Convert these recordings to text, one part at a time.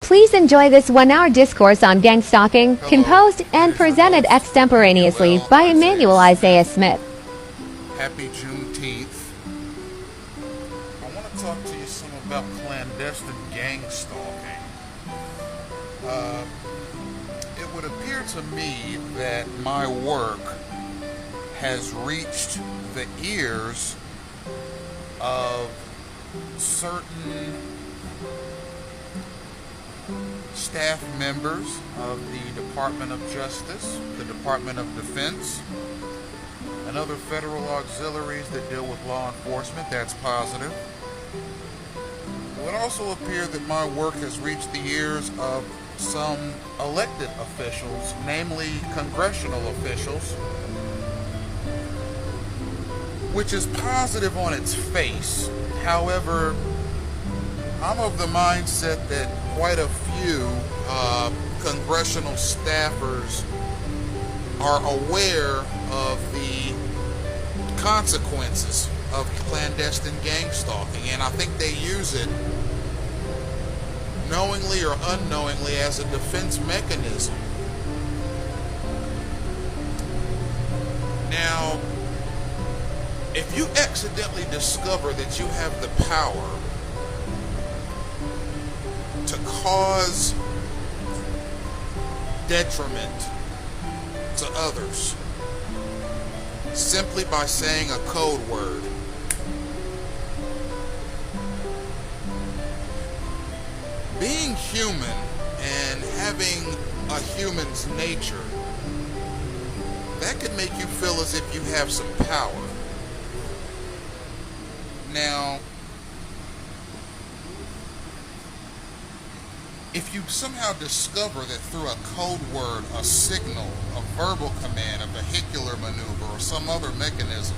Please enjoy this one-hour discourse on gang stalking, composed and presented extemporaneously by Emmanuel Isaiah Smith. Happy Juneteenth. I want to talk to you some about clandestine gang stalking. It would appear to me that my work has reached the ears of certain staff members of the Department of Justice, the Department of Defense, and other federal auxiliaries that deal with law enforcement. That's positive. It would also appear that my work has reached the ears of some elected officials, namely congressional officials, which is positive on its face. However, I'm of the mindset that quite a few congressional staffers are aware of the consequences of clandestine gang stalking, and I think they use it knowingly or unknowingly as a defense mechanism. Now, if you accidentally discover that you have the power to cause detriment to others simply by saying a code word, being human and having a human's nature, that could make you feel as if you have some power. Now, if you somehow discover that through a code word, a signal, a verbal command, a vehicular maneuver, or some other mechanism,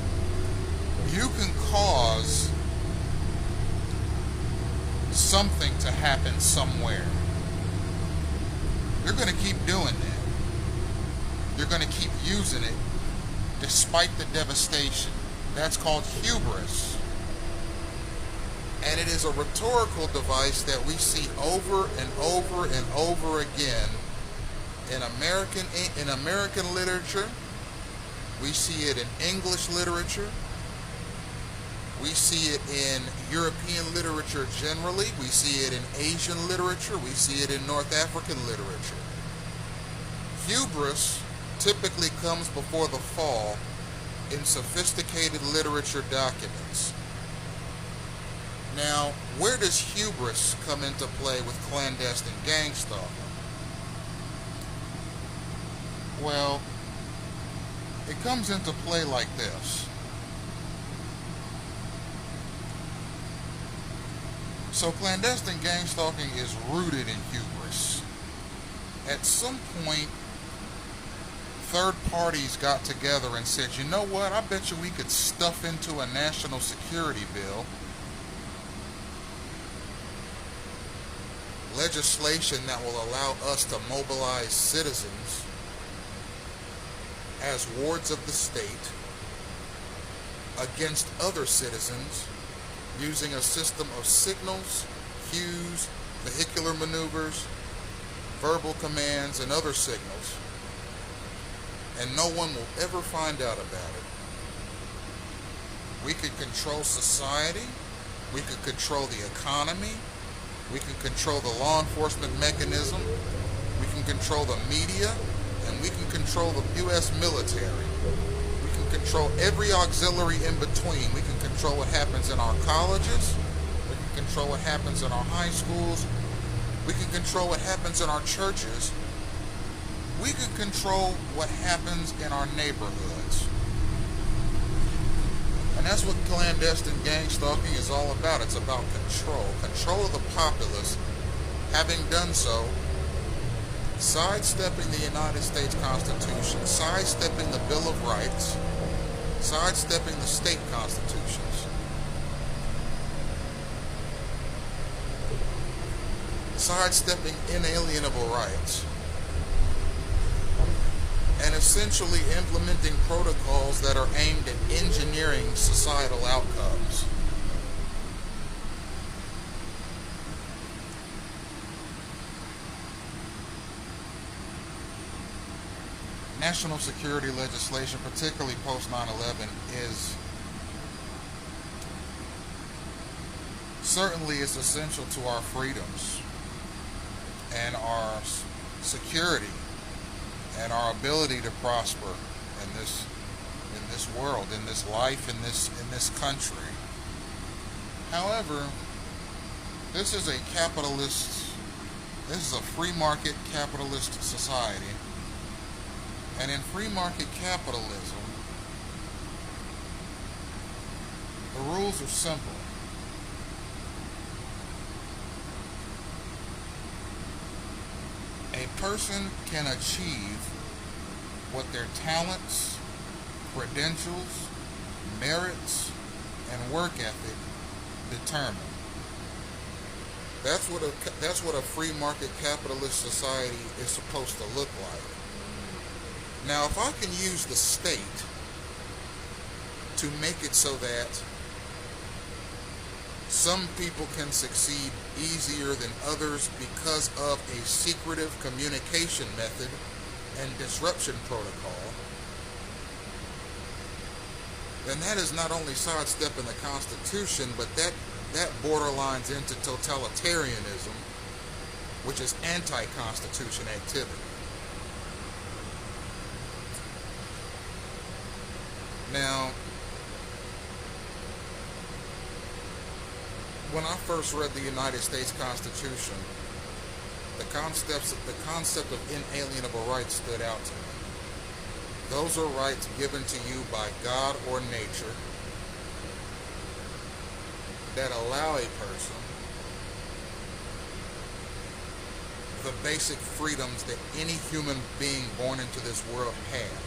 you can cause something to happen somewhere, you're going to keep doing that. You're going to keep using it despite the devastation. That's called hubris. And it is a rhetorical device that we see over and over and over again in American literature. We see it in English literature. We see it in European literature generally. We see it in Asian literature. We see it in North African literature. Hubris typically comes before the fall in sophisticated literature documents. Now, where does hubris come into play with clandestine gang stalking? Well, it comes into play like this. So clandestine gang stalking is rooted in hubris. At some point, third parties got together and said, you know what, I bet you we could stuff into a national security bill legislation that will allow us to mobilize citizens as wards of the state against other citizens using a system of signals, cues, vehicular maneuvers, verbal commands, and other signals. And no one will ever find out about it. We could control society. We could control the economy. We can control the law enforcement mechanism, we can control the media, and we can control the U.S. military. We can control every auxiliary in between. We can control what happens in our colleges, we can control what happens in our high schools, we can control what happens in our churches, we can control what happens in our neighborhoods. And that's what clandestine gang stalking is all about. It's about control. Control of the populace. Having done so, sidestepping the United States Constitution, sidestepping the Bill of Rights, sidestepping the state constitutions, sidestepping inalienable rights, and essentially implementing protocols that are aimed at engineering societal outcomes. national security legislation, particularly post 9/11, is certainly is essential to our freedoms and our security and our ability to prosper in this world, in this life, in this country. However, this is a free market capitalist society. And in free market capitalism, the rules are simple. A person can achieve what their talents, credentials, merits, and work ethic determine. That's what a free market capitalist society is supposed to look like. Now, if I can use the state to make it so that some people can succeed easier than others because of a secretive communication method and disruption protocol, then that is not only sidestepping the Constitution, but that borderlines into totalitarianism, which is anti-Constitution activity. Now, when I first read the United States Constitution, the concept of inalienable rights stood out to me. Those are rights given to you by God or nature that allow a person the basic freedoms that any human being born into this world have.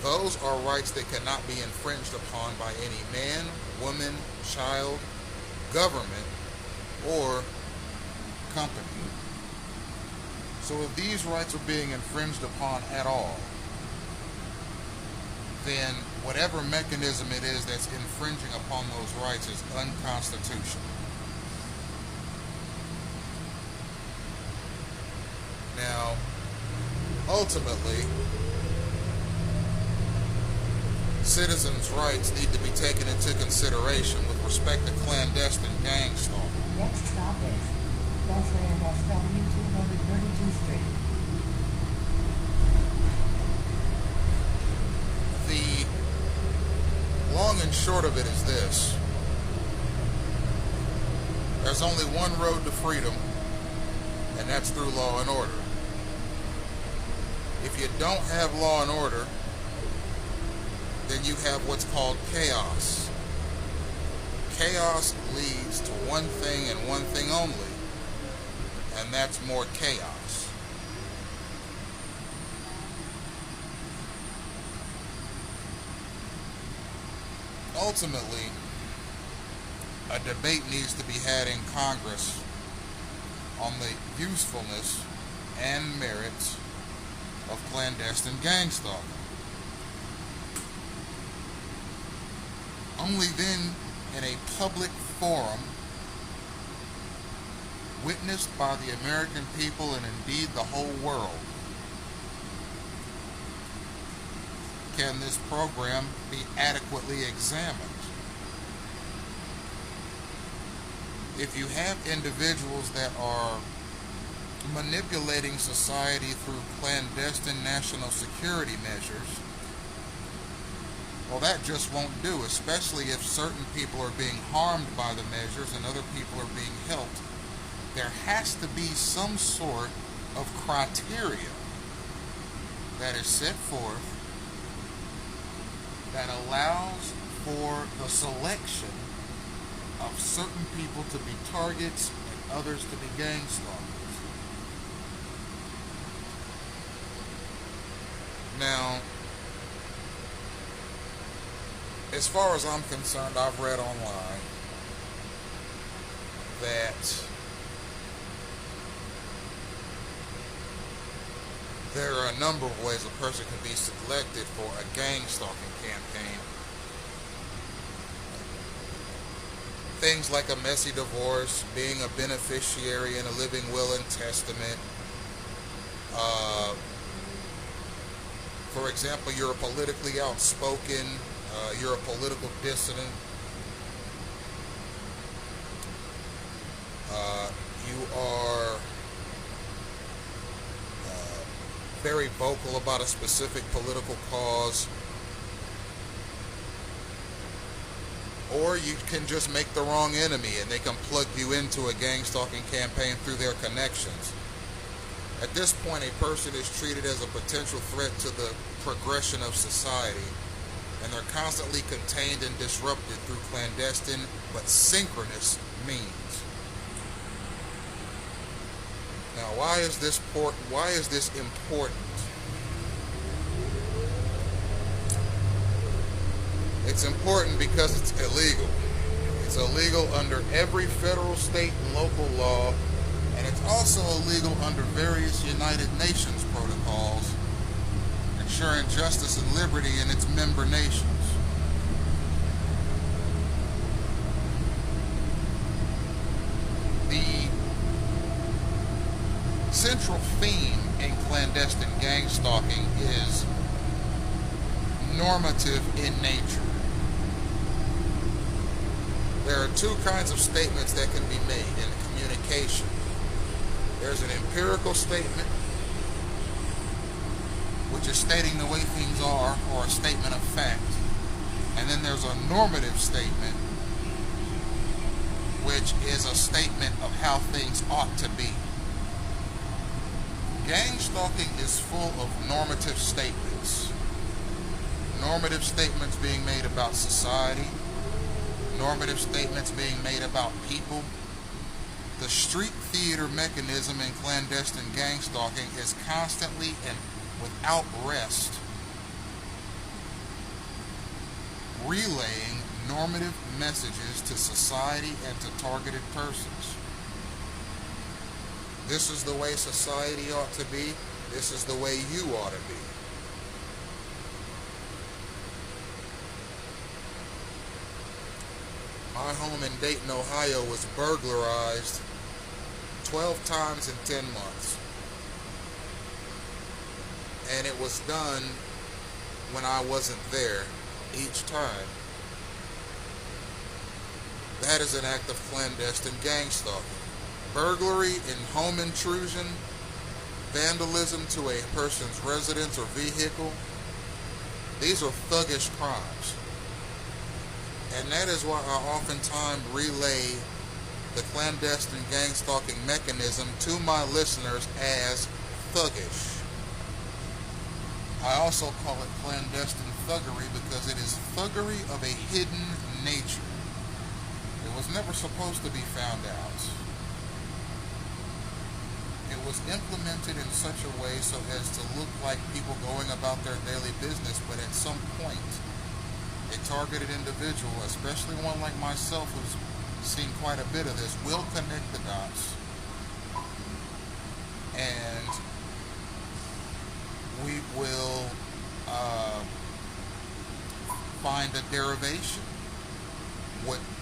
Those are rights that cannot be infringed upon by any man, woman, child, government, or company. So if these rights are being infringed upon at all, then whatever mechanism it is that's infringing upon those rights is unconstitutional. Now, ultimately, citizens' rights need to be taken into consideration with respect to clandestine gang stalking. Next stop is Westland SW 232 Street. The long and short of it is this. There's only one road to freedom, and that's through law and order. If you don't have law and order, then you have what's called chaos. Chaos leads to one thing and one thing only, and that's more chaos. Ultimately, a debate needs to be had in Congress on the usefulness and merits of clandestine gang stalking. Only then, in a public forum, witnessed by the American people and indeed the whole world, can this program be adequately examined. If you have individuals that are manipulating society through clandestine national security measures, well, that just won't do, especially if certain people are being harmed by the measures and other people are being helped. There has to be some sort of criteria that is set forth that allows for the selection of certain people to be targets and others to be gang stalkers. Now, as far as I'm concerned, I've read online that there are a number of ways a person can be selected for a gang stalking campaign. Things like a messy divorce, being a beneficiary in a living will and testament, For example, you're politically outspoken, you're a political dissident, you are very vocal about a specific political cause, or you can just make the wrong enemy and they can plug you into a gang stalking campaign through their connections. At this point, a person is treated as a potential threat to the progression of society, and they're constantly contained and disrupted through clandestine but synchronous means. Now, why is this important? It's important because it's illegal. It's illegal under every federal, state, and local law, and it's also illegal under various United Nations protocols, ensuring justice and liberty in its member nations. The central theme in clandestine gang stalking is normative in nature. There are two kinds of statements that can be made in communication. There's an empirical statement, which is stating the way things are, or a statement of fact. And then there's a normative statement, which is a statement of how things ought to be. Gang stalking is full of normative statements. Normative statements being made about society, normative statements being made about people. The street theater mechanism in clandestine gang stalking is constantly and without rest relaying normative messages to society and to targeted persons. This is the way society ought to be. This is the way you ought to be. My home in Dayton, Ohio was burglarized 12 times in 10 months. And it was done when I wasn't there each time. That is an act of clandestine gang stalking. Burglary and home intrusion, vandalism to a person's residence or vehicle, these are thuggish crimes. And that is why I oftentimes relay the clandestine gang stalking mechanism to my listeners as thuggish. I also call it clandestine thuggery because it is thuggery of a hidden nature. It was never supposed to be found out. It was implemented in such a way so as to look like people going about their daily business, but at some point, a targeted individual, especially one like myself who's seen quite a bit of this, will connect the dots, and we will find a derivation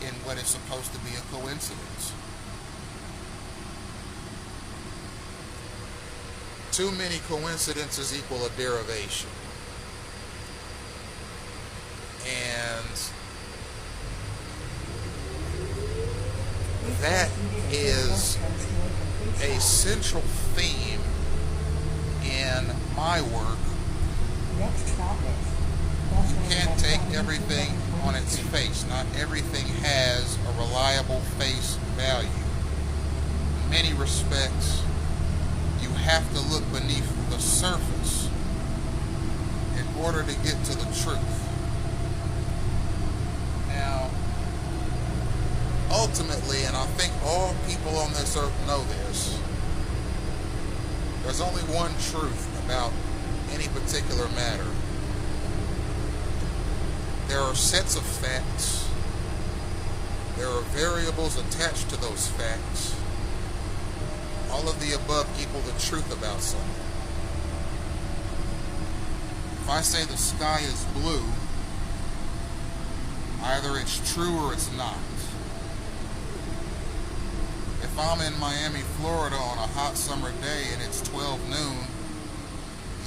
in what is supposed to be a coincidence. Too many coincidences equal a derivation. And that is a central theme in my work. You can't take everything on its face. Not everything has a reliable face value. In many respects, you have to look beneath the surface in order to get to the truth. Now, ultimately, and I think all people on this earth know this, there's only one truth about any particular matter. There are sets of facts. There are variables attached to those facts. All of the above equal the truth about something. If I say the sky is blue, either it's true or it's not. If I'm in Miami, Florida on a hot summer day and it's 12 noon,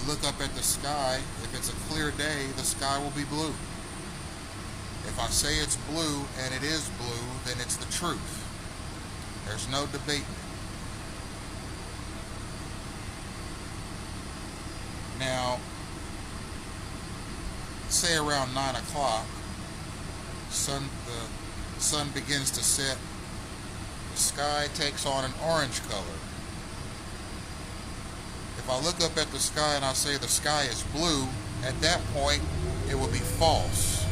You look up at the sky, if it's a clear day, the sky will be blue. If I say it's blue and it is blue, then it's the truth. There's no debating it. Now, say around 9 o'clock, the sun begins to set, the sky takes on an orange color. If I look up at the sky and I say the sky is blue, at that point it will be false.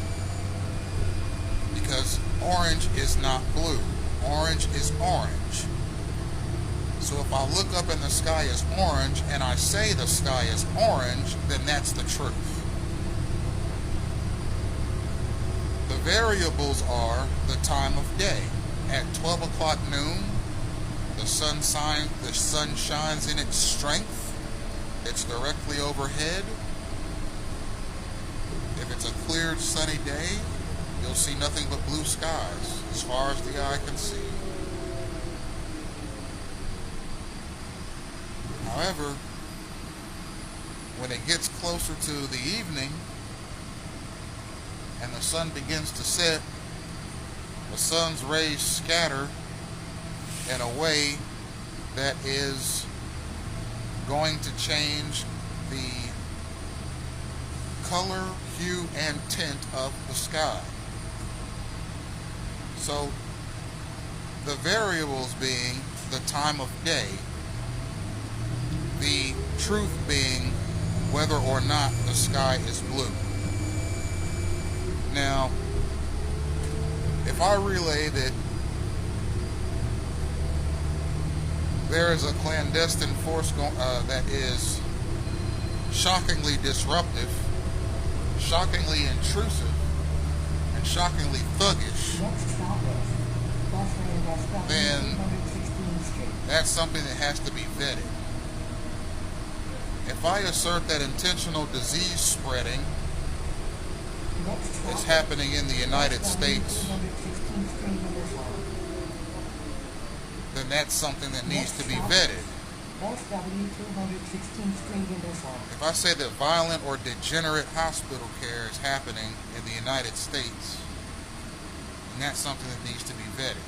Because orange is not blue. Orange is orange. So if I look up and the sky is orange and I say the sky is orange, then that's the truth. The variables are the time of day. At 12 o'clock noon, the sun shines in its strength. It's directly overhead. If it's a clear, sunny day, you'll see nothing but blue skies as far as the eye can see. However, when it gets closer to the evening and the sun begins to set, the sun's rays scatter in a way that is going to change the color, hue, and tint of the sky. So, the variables being the time of day, the truth being whether or not the sky is blue. Now, if I relay that there is a clandestine force that is shockingly disruptive, shockingly intrusive, and shockingly thuggish, then that's something that has to be vetted. If I assert that intentional disease spreading is happening in the United States, then that's something that needs to be vetted. If I say that violent or degenerate hospital care is happening in the United States, then that's something that needs to be vetted.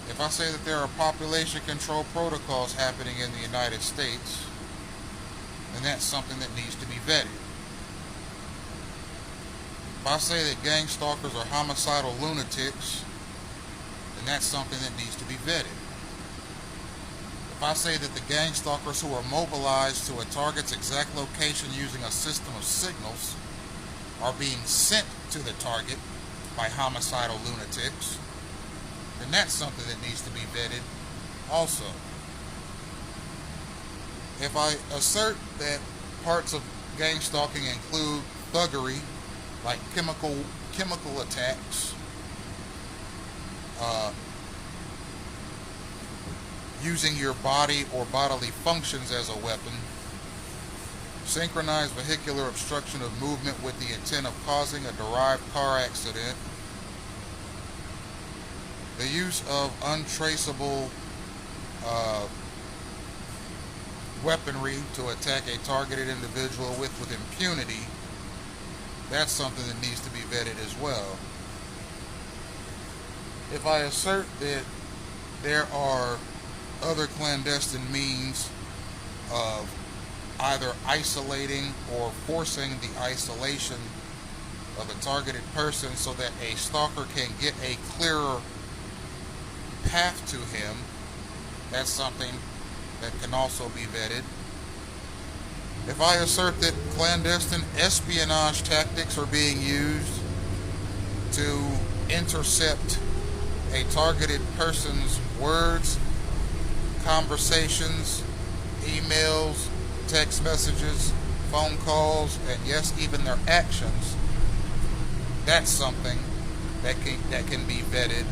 If I say that there are population control protocols happening in the United States, then that's something that needs to be vetted. If I say that gang stalkers are homicidal lunatics, then that's something that needs to be vetted. If I say that the gang stalkers who are mobilized to a target's exact location using a system of signals are being sent to the target by homicidal lunatics, then that's something that needs to be vetted also. If I assert that parts of gang stalking include thuggery, like chemical attacks, using your body or bodily functions as a weapon, synchronized vehicular obstruction of movement with the intent of causing a derived car accident, the use of untraceable weaponry to attack a targeted individual with impunity, that's something that needs to be vetted as well. If I assert that there are other clandestine means of either isolating or forcing the isolation of a targeted person so that a stalker can get a clearer path to him, that's something that can also be vetted. If I assert that clandestine espionage tactics are being used to intercept a targeted person's words, conversations, emails, text messages, phone calls, and yes, even their actions, that's something that can be vetted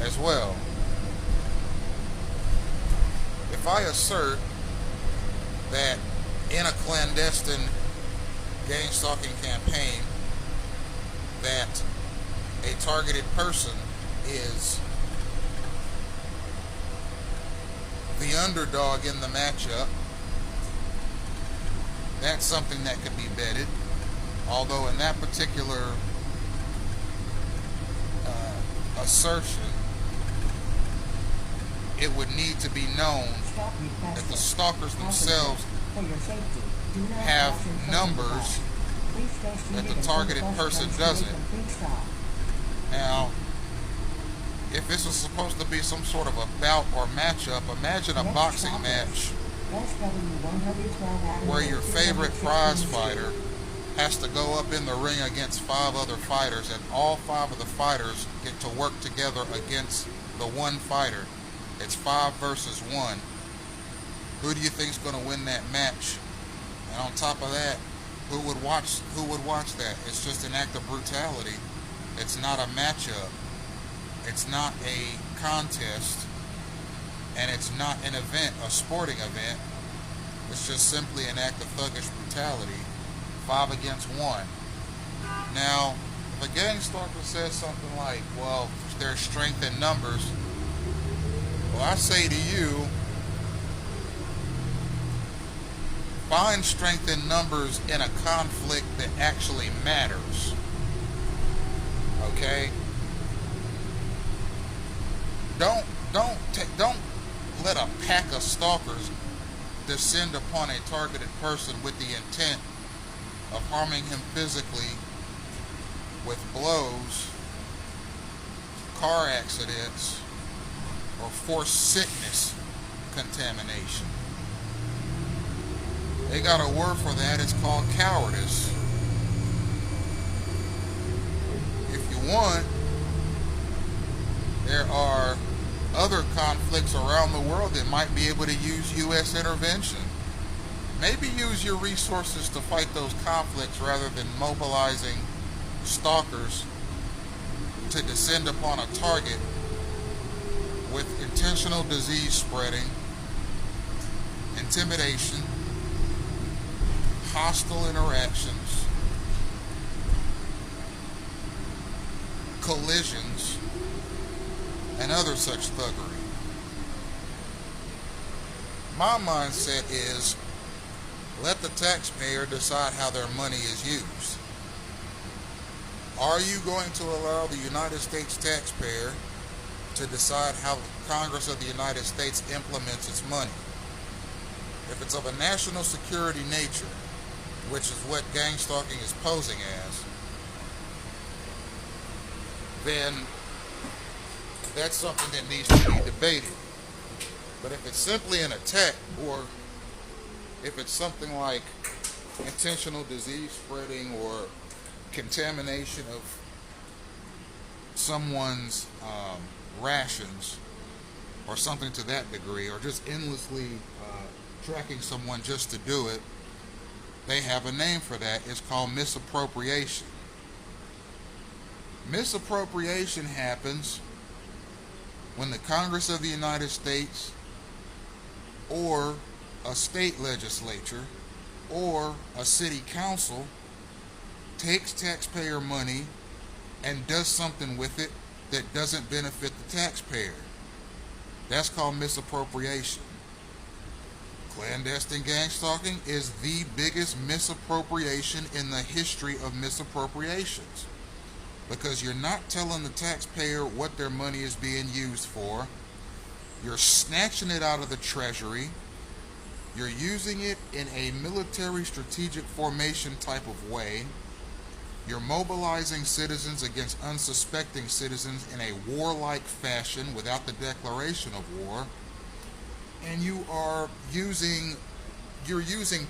as well. If I assert that in a clandestine gang stalking campaign that a targeted person is the underdog in the matchup, that's something that could be vetted. Although in that particular assertion, it would need to be known that the stalkers themselves have numbers that the targeted person doesn't. Now, if this was supposed to be some sort of a bout or matchup, imagine a boxing match where your favorite prize fighter has to go up in the ring against 5 other fighters, and all 5 of the fighters get to work together against the one fighter. It's 5 versus 1. Who do you think is going to win that match? And on top of that, who would watch that? It's just an act of brutality. It's not a matchup. It's not a contest. And it's not an event, a sporting event. It's just simply an act of thuggish brutality. 5 against 1. Now, if a gang stalker says something like, well, there's strength in numbers, well, I say to you, find strength in numbers in a conflict that actually matters. Okay? Don't let a pack of stalkers descend upon a targeted person with the intent of harming him physically with blows, car accidents, or forced sickness contamination. They got a word for that. It's called cowardice. If you want, there are other conflicts around the world that might be able to use U.S. intervention. Maybe use your resources to fight those conflicts rather than mobilizing stalkers to descend upon a target with intentional disease spreading, intimidation, hostile interactions, collisions, and other such thuggery. My mindset is, let the taxpayer decide how their money is used. Are you going to allow the United States taxpayer to decide how Congress of the United States implements its money? If it's of a national security nature, which is what gang stalking is posing as, then that's something that needs to be debated. But if it's simply an attack, or if it's something like intentional disease spreading or contamination of someone's rations or something to that degree, or just endlessly tracking someone just to do it, they have a name for that. It's called misappropriation. Misappropriation happens when the Congress of the United States or a state legislature or a city council takes taxpayer money and does something with it that doesn't benefit the taxpayer. That's called misappropriation. Clandestine gang stalking is the biggest misappropriation in the history of misappropriations, because you're not telling the taxpayer what their money is being used for. You're snatching it out of the treasury. You're using it in a military strategic formation type of way. You're mobilizing citizens against unsuspecting citizens in a warlike fashion without the declaration of war. And you're using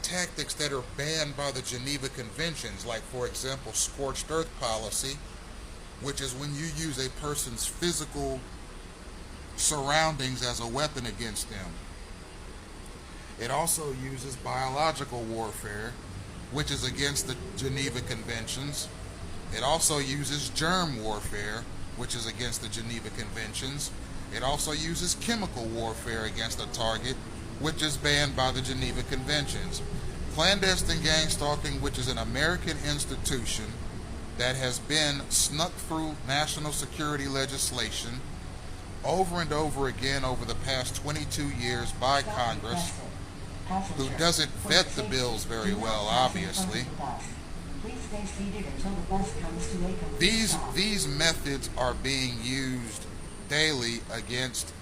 tactics that are banned by the Geneva Conventions, like, for example, scorched earth policy, which is when you use a person's physical surroundings as a weapon against them. It also uses biological warfare, which is against the Geneva Conventions. It also uses germ warfare, which is against the Geneva Conventions. It also uses chemical warfare against a target, which is banned by the Geneva Conventions. Clandestine gang stalking, which is an American institution that has been snuck through national security legislation over and over again over the past 22 years by Congress, who doesn't vet the bills very well, obviously. Please stay seated until the bus comes to a complete stop. These methods are being used daily against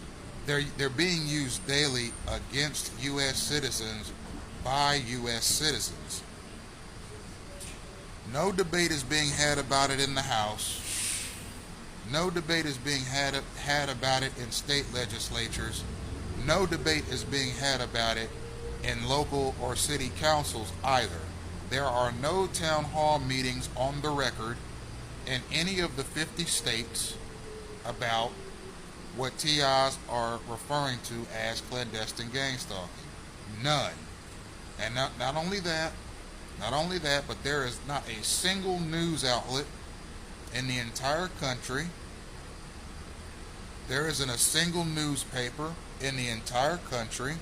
they're being used daily against U.S. citizens by U.S. citizens. No debate is being had about it in the House. No debate is being had about it in state legislatures. No debate is being had about it in local or city councils either. There are no town hall meetings on the record in any of the 50 states about what TIs are referring to as clandestine gang stalking. None. And not only that, but there is not a single news outlet in the entire country. There isn't a single newspaper in the entire country.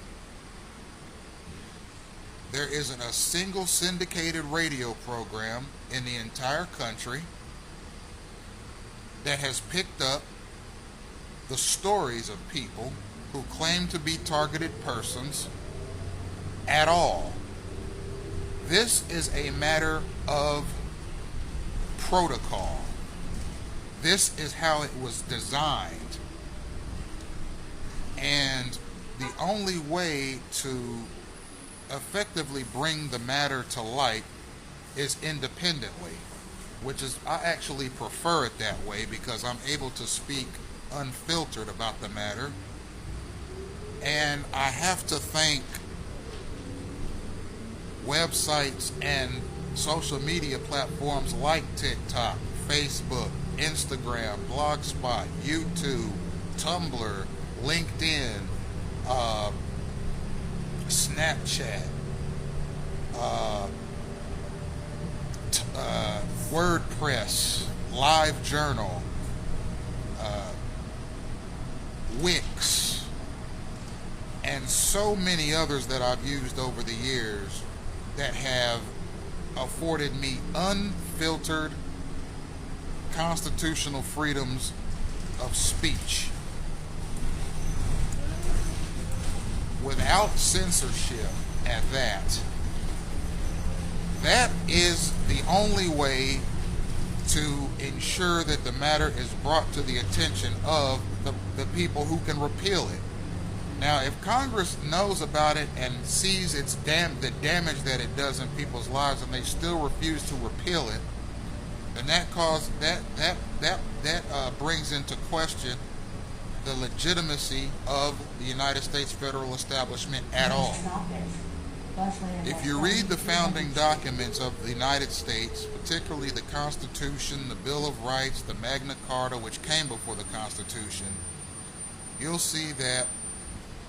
There isn't a single syndicated radio program in the entire country that has picked up the stories of people who claim to be targeted persons at all. This is a matter of protocol. This is how it was designed. And the only way to effectively bring the matter to light is independently, which is, I actually prefer it that way because I'm able to speak unfiltered about the matter. And I have to thank websites and social media platforms like TikTok, Facebook, Instagram, Blogspot, YouTube, Tumblr, LinkedIn, Snapchat, WordPress, LiveJournal, Wix, and so many others that I've used over the years that have afforded me unfiltered constitutional freedoms of speech without censorship at that. That is the only way to ensure that the matter is brought to the attention of the people who can repeal it. Now, if Congress knows about it and sees the damage that it does in people's lives, and they still refuse to repeal it, then that brings into question the legitimacy of the United States federal establishment at all. If you read the founding documents of the United States, particularly the Constitution, the Bill of Rights, the Magna Carta, which came before the Constitution, you'll see that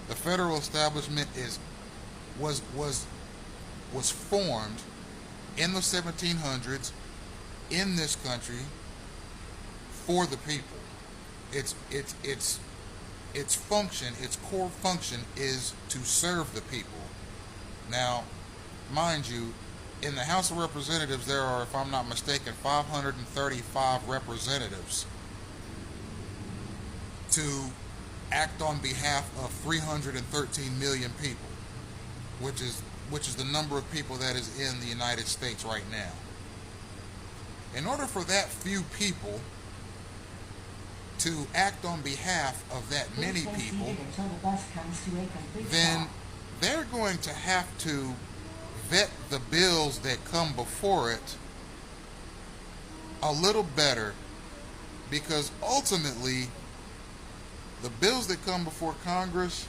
the federal establishment was formed in the 1700s in this country for the people. Its function, its core function, is to serve the people. Now, mind you, in the House of Representatives there are, if I'm not mistaken, 535 representatives to act on behalf of 313 million people, which is the number of people that is in the United States right now. In order for that few people to act on behalf of that many people, then they're going to have to vet the bills that come before it a little better, because ultimately the bills that come before Congress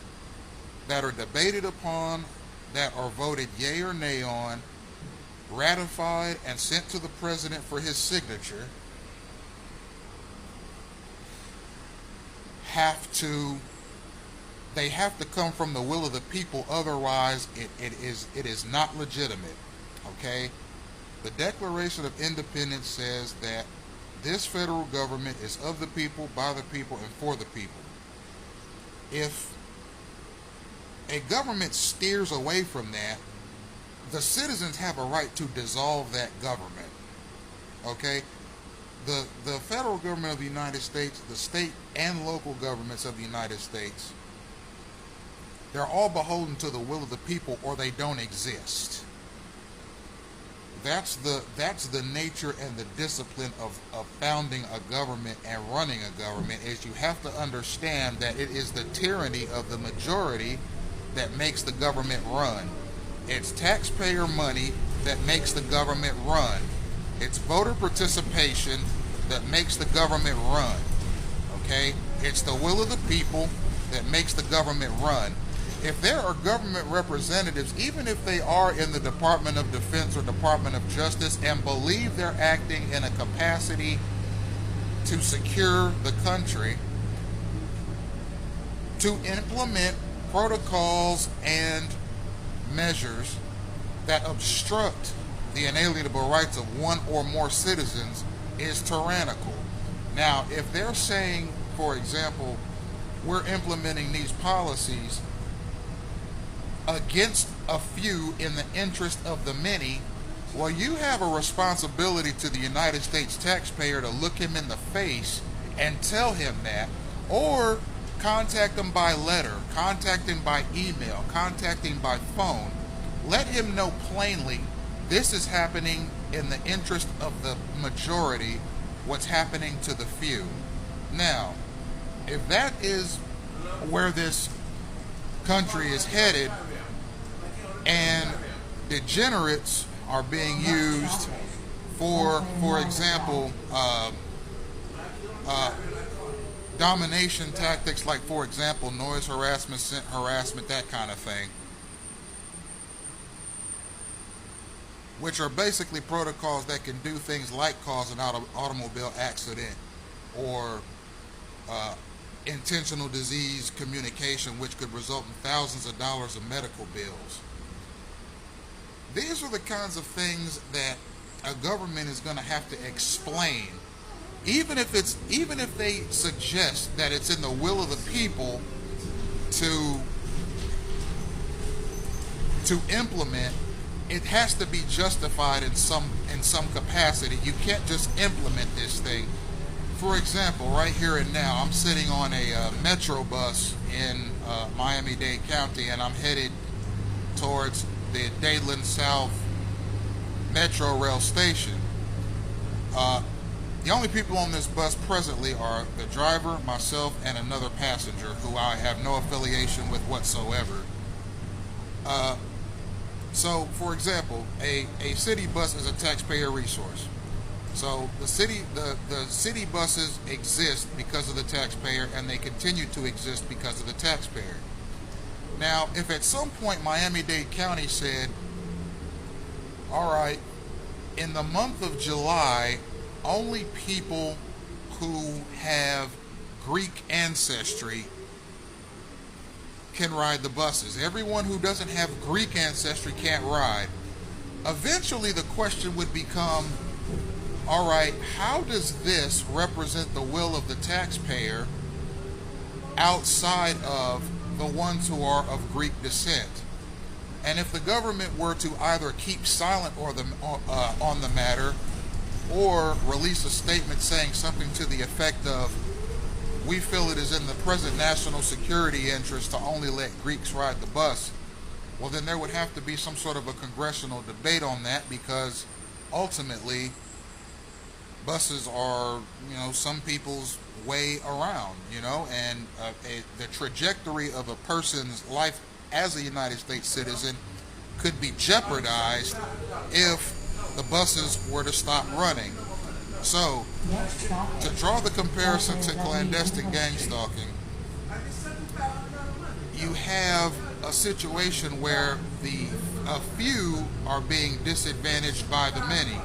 that are debated upon, that are voted yea or nay on, ratified and sent to the president for his signature, have to come from the will of the people. Otherwise it is not legitimate. Okay? The Declaration of Independence says that this federal government is of the people, by the people, and for the people. If a government steers away from that, the citizens have a right to dissolve that government. Okay? The federal government of the United States, the state and local governments of the United States They're all beholden to the will of the people, or they don't exist. That's the nature and the discipline of founding a government and running a government, is you have to understand that it is the tyranny of the majority that makes the government run. It's taxpayer money that makes the government run. It's voter participation that makes the government run. Okay? It's the will of the people that makes the government run. If there are government representatives, even if they are in the Department of Defense or Department of Justice, and believe they're acting in a capacity to secure the country, to implement protocols and measures that obstruct the inalienable rights of one or more citizens is tyrannical. Now, if they're saying, for example, we're implementing these policies against a few in the interest of the many, well, you have a responsibility to the United States taxpayer to look him in the face and tell him that, or contact him by letter, contact him by email, contact him by phone. Let him know plainly this is happening in the interest of the majority, what's happening to the few. Now, if that is where this country is headed, and degenerates are being used for example, domination tactics, like, for example, noise harassment, scent harassment, that kind of thing, which are basically protocols that can do things like cause an automobile accident, or intentional disease communication, which could result in thousands of dollars of medical bills. These are the kinds of things that a government is going to have to explain, even if they suggest that it's in the will of the people to implement. It has to be justified in some capacity. You can't just implement this thing. For example, right here and now, I'm sitting on a metro bus in Miami-Dade County, and I'm headed towards the Dadeland South Metro Rail Station. The only people on this bus presently are the driver, myself, and another passenger who I have no affiliation with whatsoever. So, for example, a city bus is a taxpayer resource. So the city buses exist because of the taxpayer, and they continue to exist because of the taxpayer. Now, if at some point Miami-Dade County said, all right, in the month of July, only people who have Greek ancestry can ride the buses. Everyone who doesn't have Greek ancestry can't ride. Eventually the question would become, all right, how does this represent the will of the taxpayer outside of the ones who are of Greek descent? And if the government were to either keep silent on the matter, or release a statement saying something to the effect of, we feel it is in the present national security interest to only let Greeks ride the bus, well, then there would have to be some sort of a congressional debate on that, because ultimately buses are, some people's way around, and the trajectory of a person's life as a United States citizen could be jeopardized if the buses were to stop running. So, to draw the comparison to clandestine gang stalking, you have a situation where a few are being disadvantaged by the many.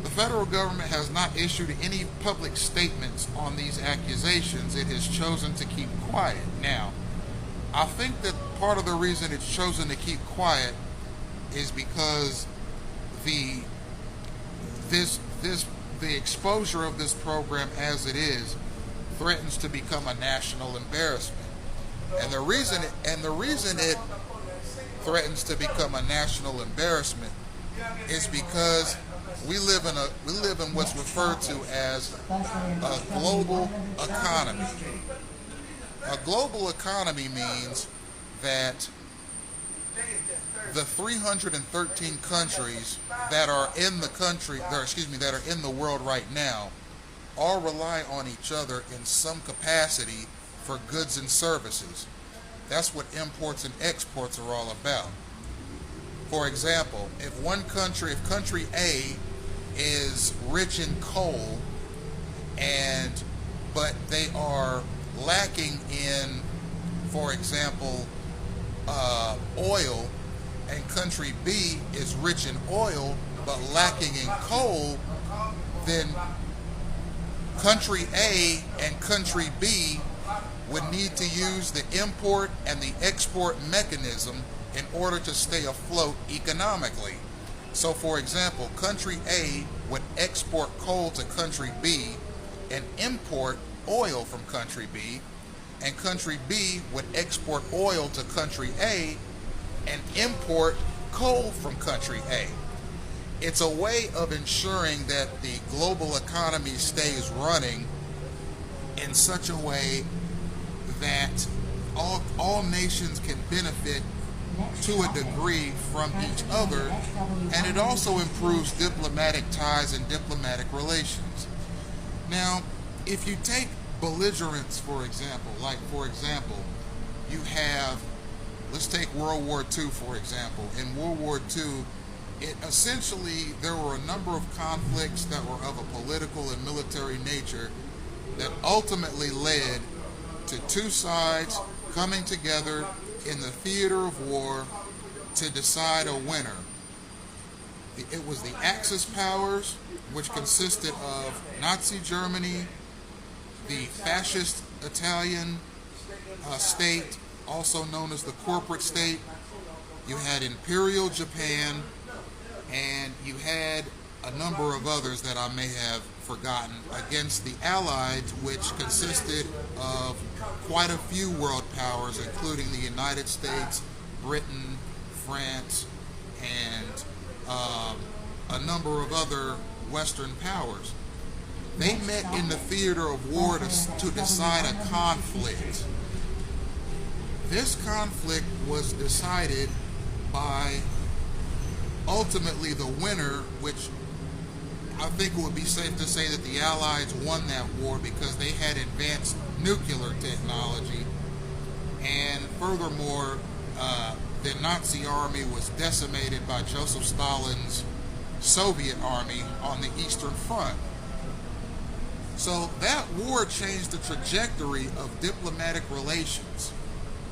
The federal government has not issued any public statements on these accusations. It has chosen to keep quiet. Now, I think that part of the reason it's chosen to keep quiet is because the exposure of this program as it is threatens to become a national embarrassment. And the reason it threatens to become a national embarrassment is because we live in what's referred to as a global economy. A global economy means that the 313 countries that are in the that are in the world right now all rely on each other in some capacity for goods and services. That's what imports and exports are all about. For example, if country A is rich in coal but they are lacking in, for example, oil, and country B is rich in oil but lacking in coal, then country A and country B would need to use the import and the export mechanism in order to stay afloat economically. So, for example, country A would export coal to country B and import oil from country B, and country B would export oil to country A and import coal from country A. It's a way of ensuring that the global economy stays running in such a way that all nations can benefit to a degree from each other, and it also improves diplomatic ties and diplomatic relations. Now, if you take belligerents, for example, you have, let's take World War II, for example. In World War II, there were a number of conflicts that were of a political and military nature that ultimately led to two sides coming together in the theater of war to decide a winner. It was the Axis powers, which consisted of Nazi Germany, the fascist Italian state, also known as the corporate state. You had Imperial Japan, and you had a number of others that I may have forgotten, against the Allies, which consisted of quite a few world powers, including the United States, Britain, France, and a number of other Western powers. They met in the theater of war to decide a conflict. This conflict was decided by ultimately the winner, which I think it would be safe to say that the Allies won that war because they had advanced nuclear technology, and furthermore, the Nazi army was decimated by Joseph Stalin's Soviet army on the Eastern Front. So that war changed the trajectory of diplomatic relations.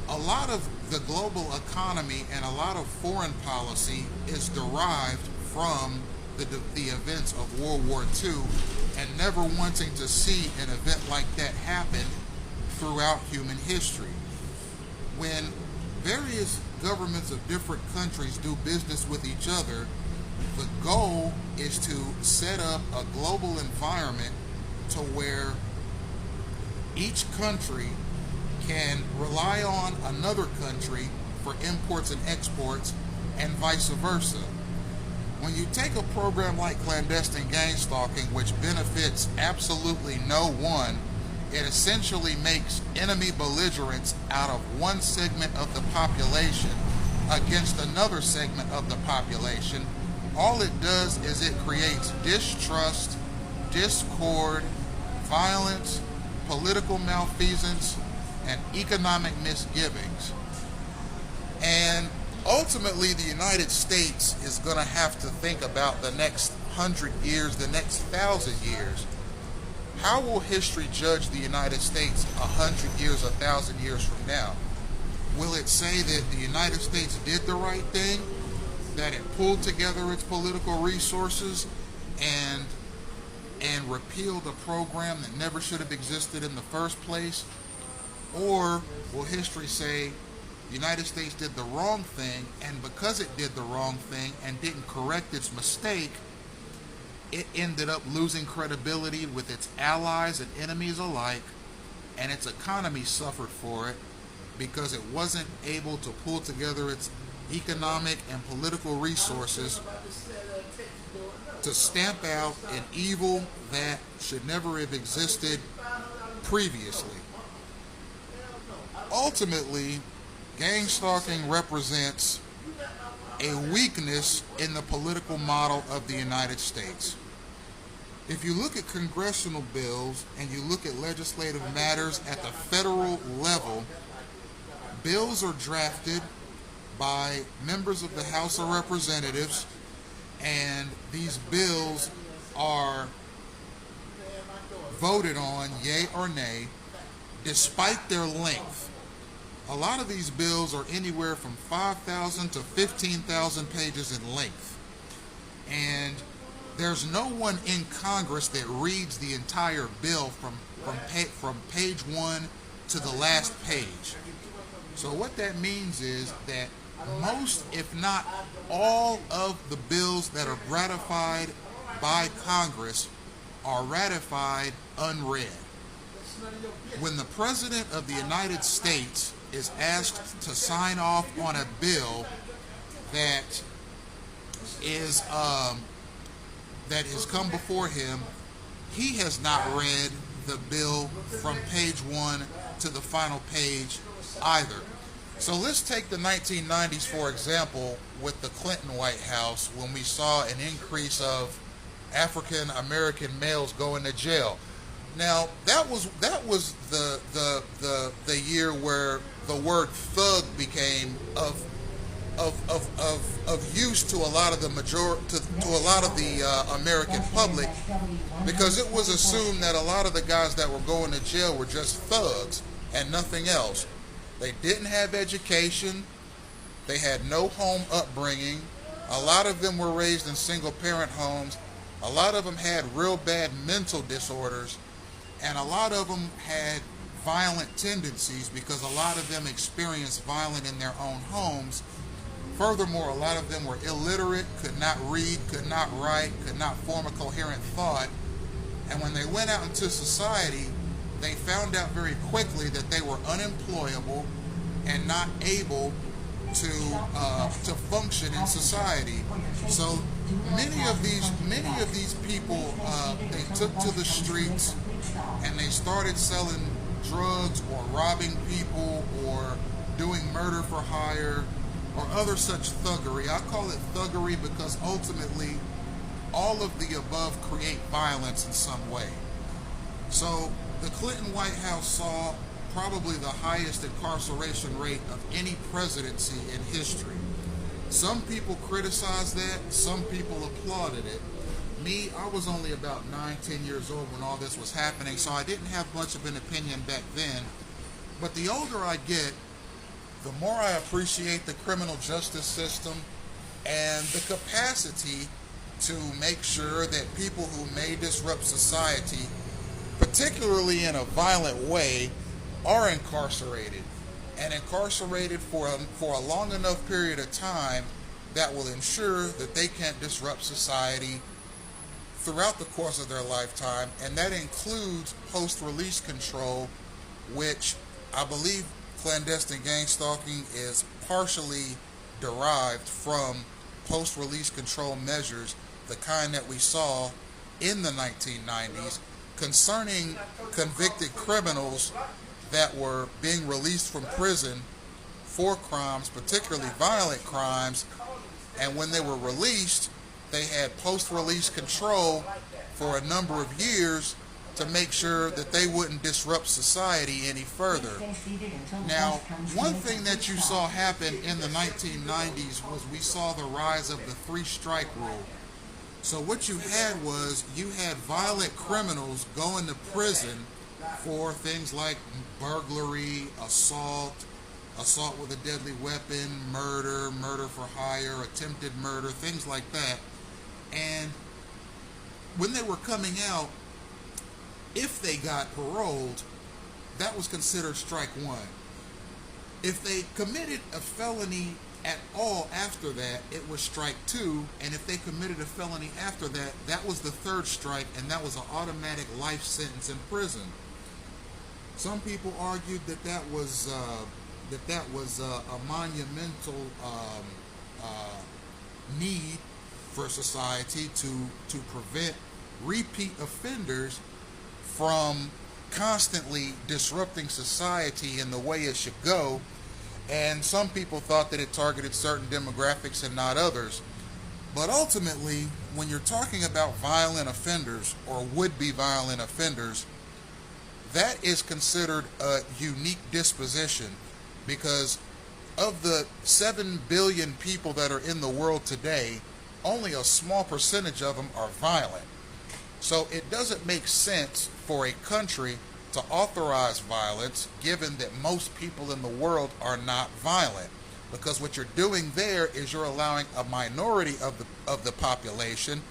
A lot of the global economy and a lot of foreign policy is derived from the events of World War II, and never wanting to see an event like that happen throughout human history. When various governments of different countries do business with each other, the goal is to set up a global environment to where each country can rely on another country for imports and exports, and vice versa. When you take a program like clandestine gang-stalking, which benefits absolutely no one, it essentially makes enemy belligerents out of one segment of the population against another segment of the population. All it does is it creates distrust, discord, violence, political malfeasance, and economic misgivings. And ultimately, the United States is going to have to think about the next 100 years, the next 1,000 years. How will history judge the United States 100 years, 1,000 years from now? Will it say that the United States did the right thing, that it pulled together its political resources and repealed a program that never should have existed in the first place? Or will history say the United States did the wrong thing, and because it did the wrong thing and didn't correct its mistake, it ended up losing credibility with its allies and enemies alike, and its economy suffered for it because it wasn't able to pull together its economic and political resources to stamp out an evil that should never have existed previously. ultimately, gang stalking represents a weakness in the political model of the United States. If you look at congressional bills and you look at legislative matters at the federal level, bills are drafted by members of the House of Representatives, and these bills are voted on, yay or nay, despite their length. A lot of these bills are anywhere from 5,000 to 15,000 pages in length. And there's no one in Congress that reads the entire bill from page 1 to the last page. So what that means is that most, if not all, of the bills that are ratified by Congress are ratified unread. When the President of the United States is asked to sign off on a bill that has come before him, he has not read the bill from page 1 to the final page either. So let's take the 1990s, for example, with the Clinton White House, when we saw an increase of African American males going to jail. Now that was the year where the word thug became of use to a lot of the American public, because it was assumed that a lot of the guys that were going to jail were just thugs and nothing else. They didn't have education. They had no home upbringing. A lot of them were raised in single parent homes. A lot of them had real bad mental disorders, and a lot of them had violent tendencies because a lot of them experienced violence in their own homes. Furthermore, a lot of them were illiterate, could not read, could not write, could not form a coherent thought. And when they went out into society, they found out very quickly that they were unemployable and not able to function in society. So many of these people, they took to the streets and they started selling drugs or robbing people or doing murder for hire or other such thuggery. I call it thuggery because ultimately all of the above create violence in some way. So the Clinton White House saw probably the highest incarceration rate of any presidency in history. Some people criticized that, some people applauded it. Me, I was only about 9-10 years old when all this was happening, so I didn't have much of an opinion back then. But the older I get, the more I appreciate the criminal justice system and the capacity to make sure that people who may disrupt society, particularly in a violent way, are incarcerated, and incarcerated for a long enough period of time that will ensure that they can't disrupt society throughout the course of their lifetime. And that includes post-release control, which I believe clandestine gang stalking is partially derived from post-release control measures, the kind that we saw in the 1990s concerning convicted criminals that were being released from prison for crimes, particularly violent crimes, and when they were released, they had post-release control for a number of years to make sure that they wouldn't disrupt society any further. Now, one thing that you saw happen in the 1990s was we saw the rise of the three-strike rule. So what you had was you had violent criminals going to prison for things like burglary, assault with a deadly weapon, murder for hire, attempted murder, things like that. And when they were coming out, if they got paroled, that was considered strike one. If they committed a felony at all after that, it was strike two, and if they committed a felony after that, that was the third strike, and that was an automatic life sentence in prison. Some people argued that that was a monumental need for society to prevent repeat offenders from constantly disrupting society in the way it should go, and some people thought that it targeted certain demographics and not others. But ultimately, when you're talking about violent offenders or would-be violent offenders, that is considered a unique disposition, because of the 7 billion people that are in the world today, only a small percentage of them are violent. So it doesn't make sense for a country to authorize violence given that most people in the world are not violent, because what you're doing there is you're allowing a minority of the population,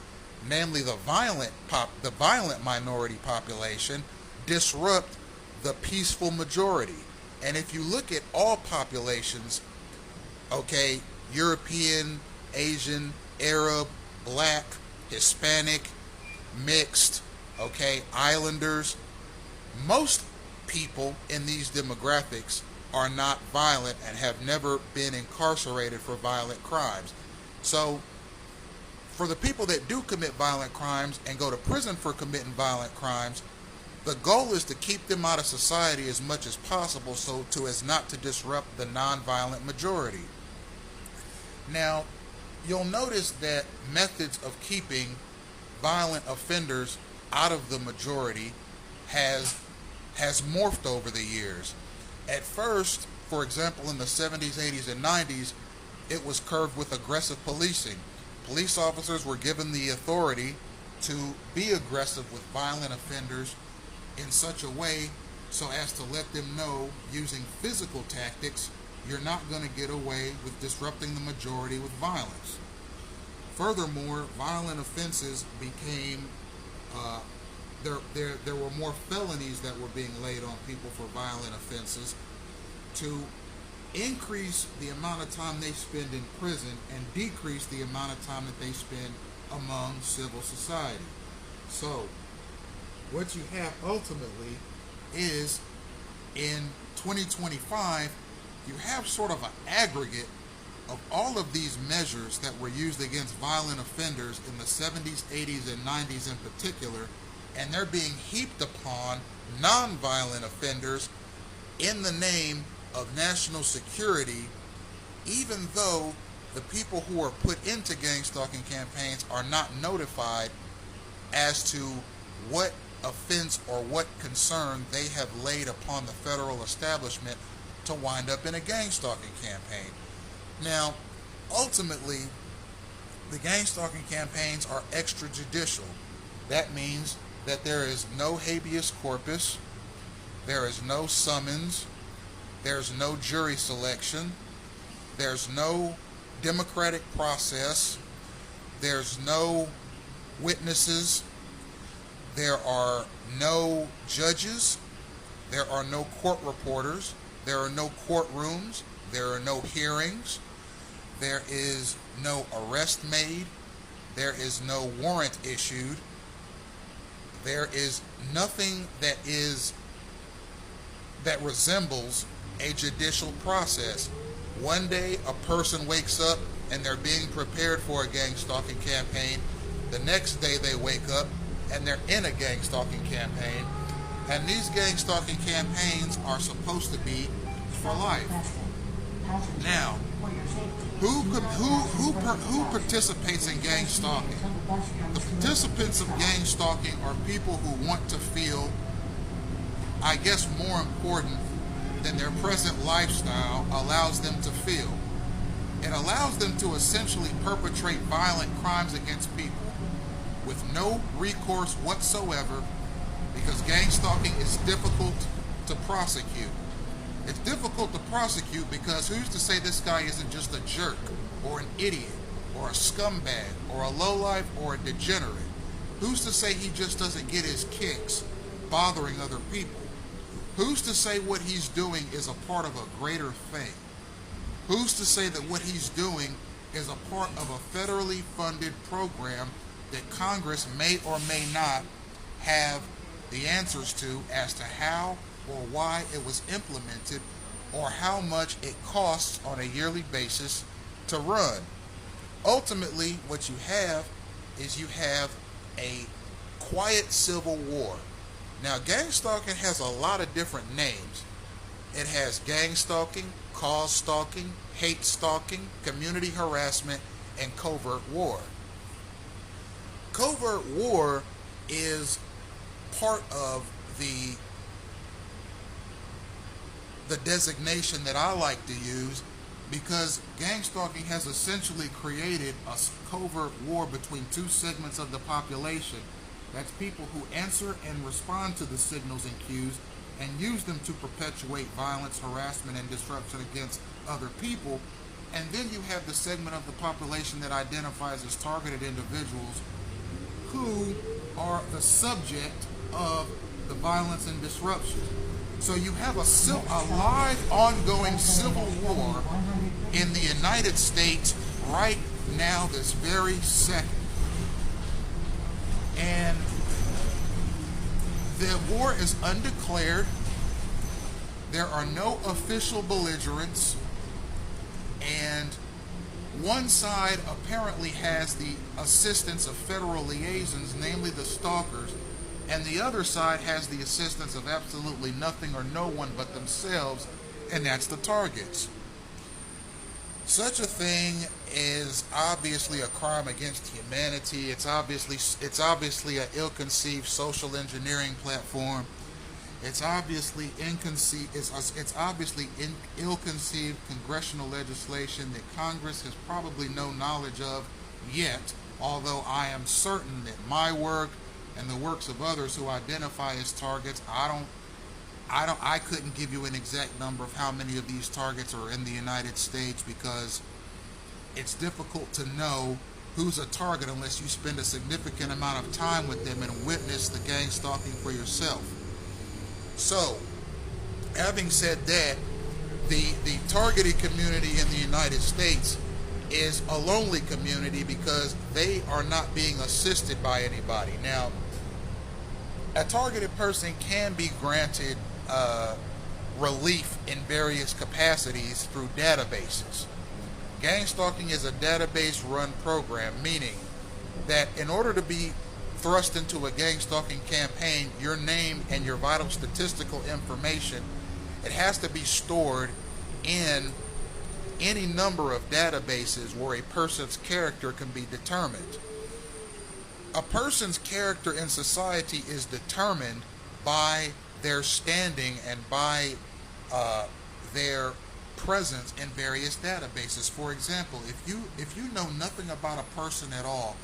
namely the violent minority population, disrupt the peaceful majority. And if you look at all populations, okay, European, Asian, Arab, Black, Hispanic, mixed, okay, Islanders, most people in these demographics are not violent and have never been incarcerated for violent crimes. So for the people that do commit violent crimes and go to prison for committing violent crimes, the goal is to keep them out of society as much as possible so as not to disrupt the non-violent majority. Now, you'll notice that methods of keeping violent offenders out of the majority has morphed over the years. At first, for example, in the 70s, 80s, and 90s, it was curved with aggressive policing. Police officers were given the authority to be aggressive with violent offenders in such a way so as to let them know, using physical tactics, you're not going to get away with disrupting the majority with violence. Furthermore, violent offenses became, there were more felonies that were being laid on people for violent offenses to increase the amount of time they spend in prison and decrease the amount of time that they spend among civil society. So, what you have ultimately is, in 2025, you have sort of an aggregate of all of these measures that were used against violent offenders in the 70s, 80s, and 90s in particular, and they're being heaped upon non-violent offenders in the name of national security, even though the people who are put into gang-stalking campaigns are not notified as to what offense or what concern they have laid upon the federal establishment to wind up in a gang-stalking campaign. Now, ultimately, the gang-stalking campaigns are extrajudicial. That means that there is no habeas corpus, there is no summons, there's no jury selection, there's no democratic process, there's no witnesses, there are no judges, there are no court reporters, there are no courtrooms, there are no hearings, there is no arrest made, there is no warrant issued, there is nothing that resembles a judicial process. One day a person wakes up and they're being prepared for a gang-stalking campaign. The next day they wake up and they're in a gang-stalking campaign. And these gang-stalking campaigns are supposed to be for life. Now, who participates in gang-stalking? The participants of gang-stalking are people who want to feel, I guess, more important than their present lifestyle allows them to feel. It allows them to essentially perpetrate violent crimes against people with no recourse whatsoever, because gang-stalking is difficult to prosecute. It's difficult to prosecute because who's to say this guy isn't just a jerk or an idiot or a scumbag or a lowlife or a degenerate? Who's to say he just doesn't get his kicks bothering other people? Who's to say what he's doing is a part of a greater thing? Who's to say that what he's doing is a part of a federally funded program that Congress may or may not have the answers to as to how or why it was implemented or how much it costs on a yearly basis to run? Ultimately, what you have is you have a quiet civil war Now, gang stalking has a lot of different names. It has gang stalking, cause stalking, hate stalking, community harassment, and covert war. Covert war is part of the designation that I like to use, because gang stalking has essentially created a covert war between two segments of the population. That's people who answer and respond to the signals and cues and use them to perpetuate violence, harassment, and disruption against other people. And then you have the segment of the population that identifies as targeted individuals who are the subject of the violence and disruption. So you have a live, ongoing civil war in the United States right now, this very second. And the war is undeclared. There are no official belligerents. And one side apparently has the assistance of federal liaisons, namely the stalkers, and the other side has the assistance of absolutely nothing or no one but themselves, and that's the targets. Such a thing is obviously a crime against humanity. It's obviously an ill-conceived social engineering platform. It's obviously ill-conceived congressional legislation that Congress has probably no knowledge of yet, although I am certain that my work and the works of others who identify as targets, I couldn't give you an exact number of how many of these targets are in the United States, because it's difficult to know who's a target unless you spend a significant amount of time with them and witness the gang stalking for yourself. So, having said that, the targeted community in the United States is a lonely community because they are not being assisted by anybody. Now, a targeted person can be granted relief in various capacities through databases. Gang stalking is a database run program, meaning that in order to be thrust into a gang stalking campaign, your name and your vital statistical information, it has to be stored in any number of databases where a person's character can be determined. A person's character in society is determined by their standing and by their presence in various databases. For example, if you know nothing about a person at all,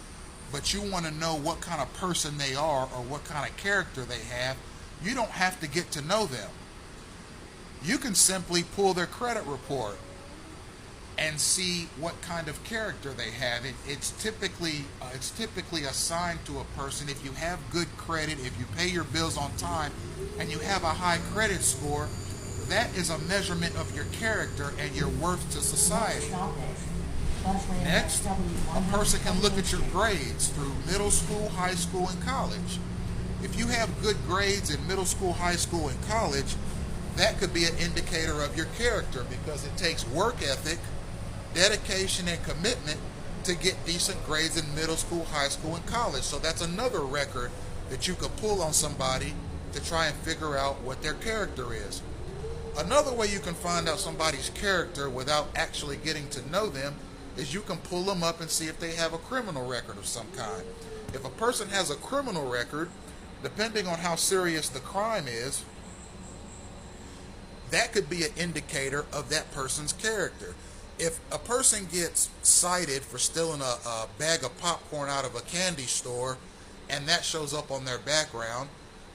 but you want to know what kind of person they are or what kind of character they have, you don't have to get to know them. You can simply pull their credit report and see what kind of character they have. It's typically assigned to a person if you have good credit, if you pay your bills on time, and you have a high credit score. That is a measurement of your character and your worth to society. Next, a person can look at your grades through middle school, high school, and college. If you have good grades in middle school, high school, and college, that could be an indicator of your character, because it takes work ethic, dedication, and commitment to get decent grades in middle school, high school, and college. So that's another record that you could pull on somebody to try and figure out what their character is. Another way you can find out somebody's character without actually getting to know them is you can pull them up and see if they have a criminal record of some kind. If a person has a criminal record, depending on how serious the crime is, that could be an indicator of that person's character. If a person gets cited for stealing a bag of popcorn out of a candy store and that shows up on their background,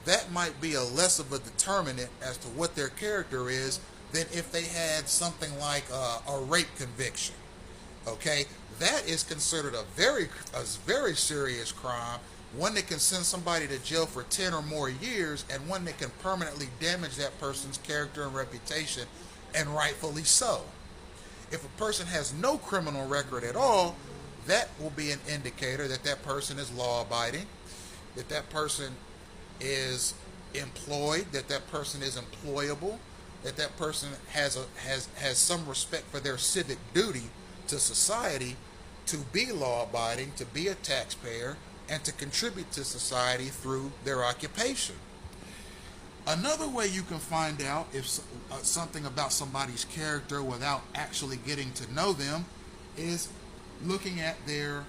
that might be a less of a determinant as to what their character is than if they had something like a rape conviction. Okay, that is considered a very serious crime, one that can send somebody to jail for 10 or more years, and one that can permanently damage that person's character and reputation, and rightfully so. If a person has no criminal record at all, that will be an indicator that that person is law-abiding, that that person is employed, that that person is employable, that that person has some respect for their civic duty to society, to be law-abiding, to be a taxpayer, and to contribute to society through their occupation. Another way you can find out if something about somebody's character without actually getting to know them is looking at their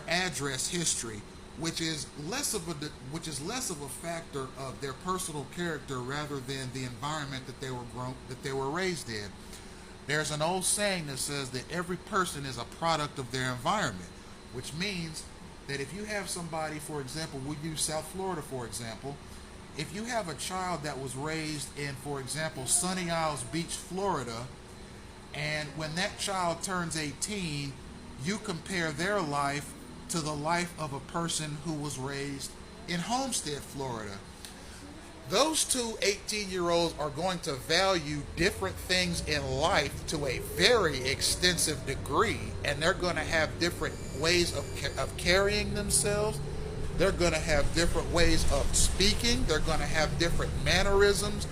address history, which is less of a factor of their personal character rather than the environment that they were raised in. There's an old saying that says that every person is a product of their environment, which means that if you have somebody, for example, we'll use South Florida for example. If you have a child that was raised in, for example, Sunny Isles Beach, Florida, and when that child turns 18, you compare their life to the life of a person who was raised in Homestead, Florida. Those two 18-year-olds are going to value different things in life to a very extensive degree, and they're going to have different ways of carrying themselves. They're going to have different ways of speaking. They're going to have different mannerisms.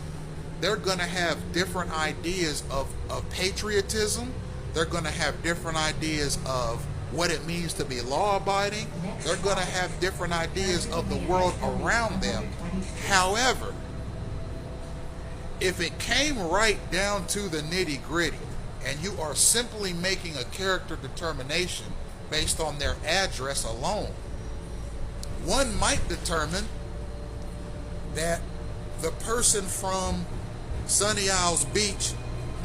They're going to have different ideas of patriotism. They're going to have different ideas of what it means to be law-abiding. They're going to have different ideas of the world around them. However, if it came right down to the nitty-gritty, and you are simply making a character determination based on their address alone, one might determine that the person from Sunny Isles Beach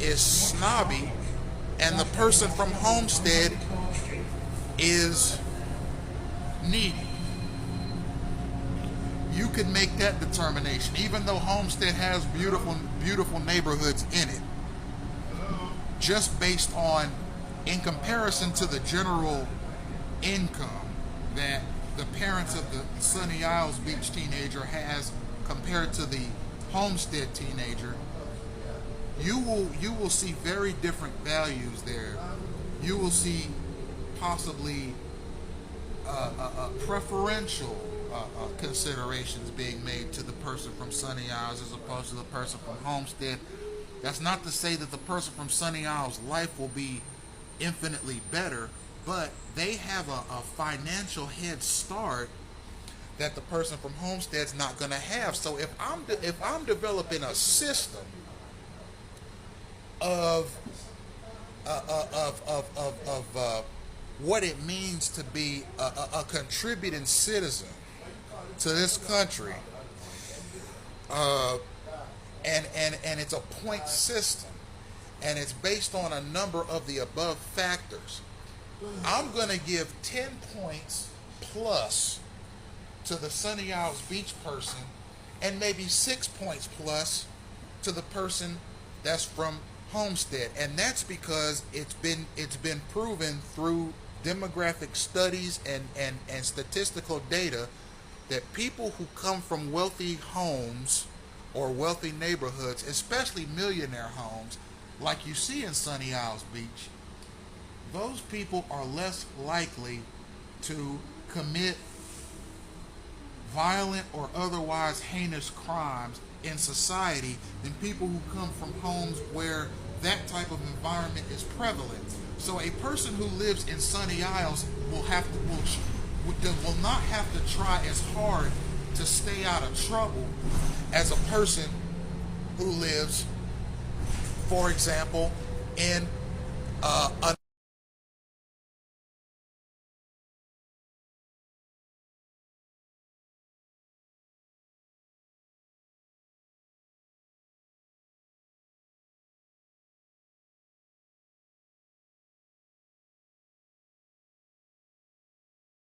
is snobby and the person from Homestead is needy. You can make that determination, even though Homestead has beautiful neighborhoods in it, just based on, in comparison to the general income that the parents of the Sunny Isles Beach teenager has compared to the Homestead teenager, you will see very different values there. You will see possibly preferential considerations being made to the person from Sunny Isles as opposed to the person from Homestead. That's not to say that the person from Sunny Isles' life will be infinitely better, but they have a financial head start that the person from Homestead's not going to have. So if I'm developing a system of what it means to be a contributing citizen to this country, and it's a point system, and it's based on a number of the above factors, I'm going to give 10 points plus to the Sunny Isles Beach person, and maybe 6 points plus to the person that's from Homestead. And that's because it's been proven through demographic studies and statistical data that people who come from wealthy homes or wealthy neighborhoods, especially millionaire homes like you see in Sunny Isles Beach, those people are less likely to commit violent or otherwise heinous crimes in society than people who come from homes where that type of environment is prevalent. So a person who lives in Sunny Isles will not have to try as hard to stay out of trouble as a person who lives, for example, in a